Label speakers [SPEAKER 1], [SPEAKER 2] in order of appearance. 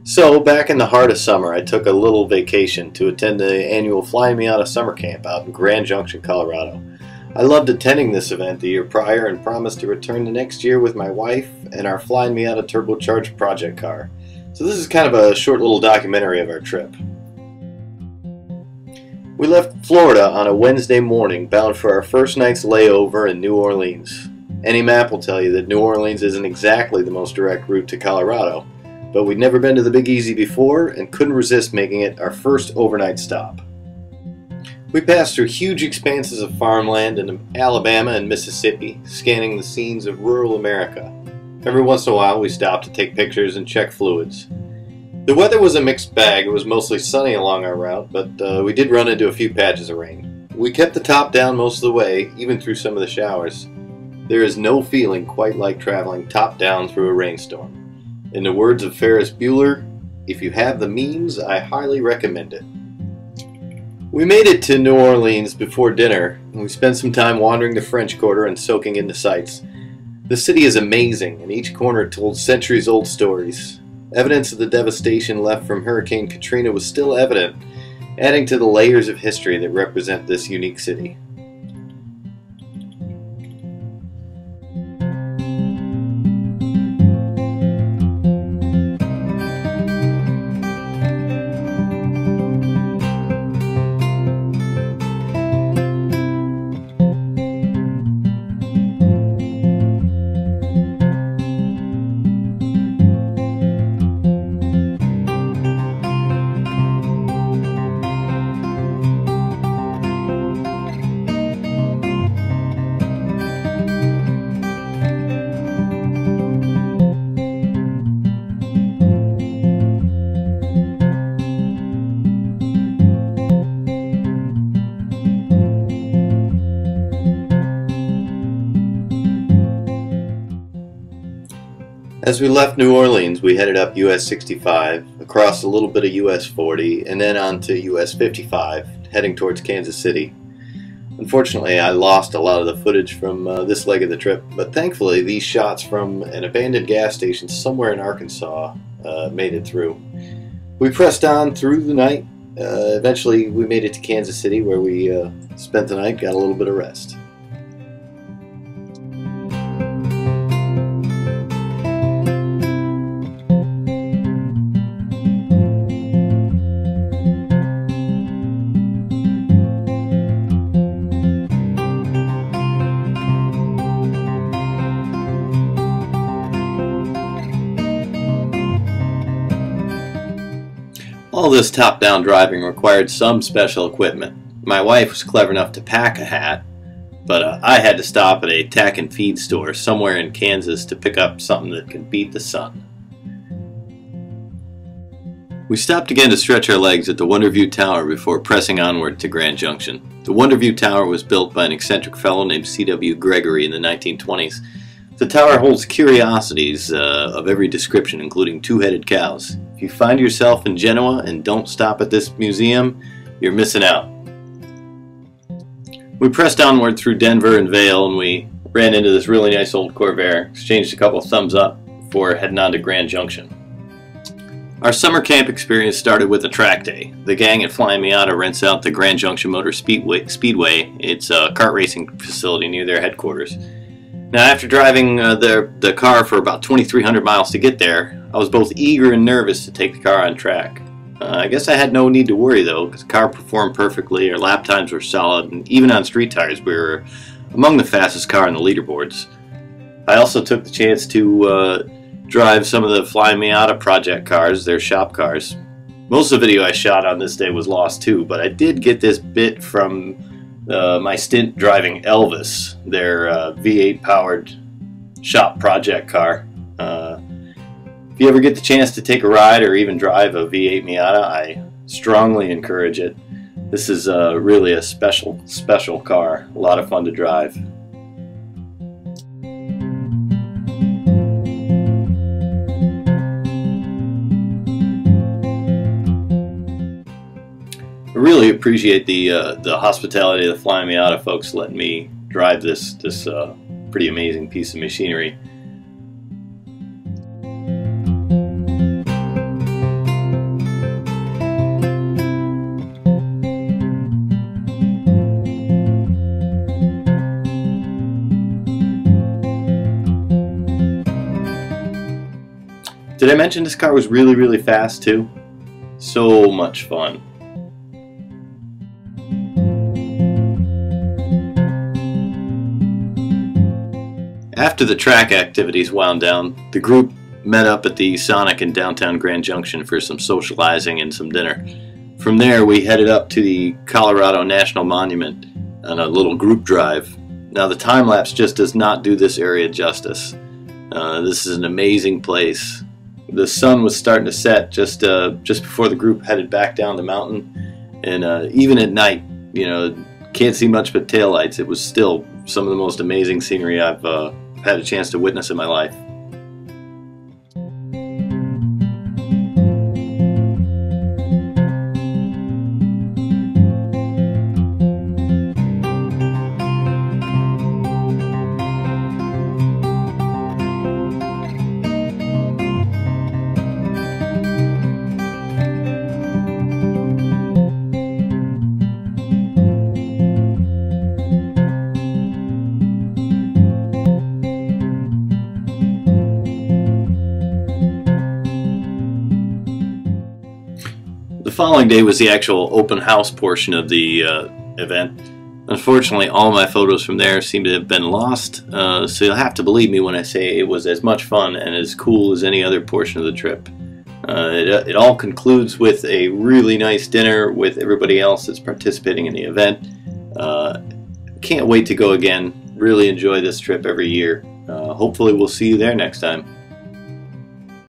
[SPEAKER 1] So, back in the heart of summer, I took a little vacation to attend the annual Flyin Miata summer camp out in Grand Junction, Colorado. I loved attending this event the year prior and promised to return the next year with my wife and our Flyin Miata turbocharged project car. So this is kind of a short little documentary of our trip. We left Florida on a Wednesday morning, bound for our first night's layover in New Orleans. Any map will tell you that New Orleans isn't exactly the most direct route to Colorado, but we'd never been to the Big Easy before and couldn't resist making it our first overnight stop. We passed through huge expanses of farmland in Alabama and Mississippi, scanning the scenes of rural America. Every once in a while we stopped to take pictures and check fluids. The weather was a mixed bag. It was mostly sunny along our route, but we did run into a few patches of rain. We kept the top down most of the way, even through some of the showers. There is no feeling quite like traveling top down through a rainstorm. In the words of Ferris Bueller, if you have the means, I highly recommend it. We made it to New Orleans before dinner, and we spent some time wandering the French Quarter and soaking in the sights. The city is amazing, and each corner told centuries-old stories. Evidence of the devastation left from Hurricane Katrina was still evident, adding to the layers of history that represent this unique city. As we left New Orleans, we headed up US 65, across a little bit of US 40, and then on to US 55, heading towards Kansas City. Unfortunately, I lost a lot of the footage from this leg of the trip, but thankfully these shots from an abandoned gas station somewhere in Arkansas made it through. We pressed on through the night. Eventually we made it to Kansas City, where we spent the night, got a little bit of rest. All this top-down driving required some special equipment. My wife was clever enough to pack a hat, but I had to stop at a tack and feed store somewhere in Kansas to pick up something that could beat the sun. We stopped again to stretch our legs at the Wonderview Tower before pressing onward to Grand Junction. The Wonderview Tower was built by an eccentric fellow named C.W. Gregory in the 1920s. The tower holds curiosities of every description, including two-headed cows. If you find yourself in Genoa and don't stop at this museum, you're missing out. We pressed onward through Denver and Vail, and we ran into this really nice old Corvair, exchanged a couple of thumbs up before heading on to Grand Junction. Our summer camp experience started with a track day. The gang at Flyin Miata rents out the Grand Junction Motor Speedway. It's a kart racing facility near their headquarters. Now, after driving the car for about 2,300 miles to get there, I was both eager and nervous to take the car on track. I guess I had no need to worry though, because the car performed perfectly, our lap times were solid, and even on street tires we were among the fastest car on the leaderboards. I also took the chance to drive some of the Flyin Miata project cars, their shop cars. Most of the video I shot on this day was lost too, but I did get this bit from my stint driving Elvis, their V8 powered shop project car. If you ever get the chance to take a ride or even drive a V8 Miata, I strongly encourage it. This is really a special car, a lot of fun to drive. I really appreciate the hospitality of the Flyin Miata folks letting me drive this pretty amazing piece of machinery. Did I mention this car was really, really fast too? So much fun. After the track activities wound down, the group met up at the Sonic in downtown Grand Junction for some socializing and some dinner. From there, we headed up to the Colorado National Monument on a little group drive. Now, the time-lapse just does not do this area justice. This is an amazing place. The sun was starting to set just before the group headed back down the mountain, and even at night, you know, can't see much but taillights. It was still some of the most amazing scenery I've had a chance to witness in my life. The following day was the actual open house portion of the event. Unfortunately, all my photos from there seem to have been lost, so you'll have to believe me when I say it was as much fun and as cool as any other portion of the trip. It all concludes with a really nice dinner with everybody else that's participating in the event. Can't wait to go again. Really enjoy this trip every year. Hopefully we'll see you there next time.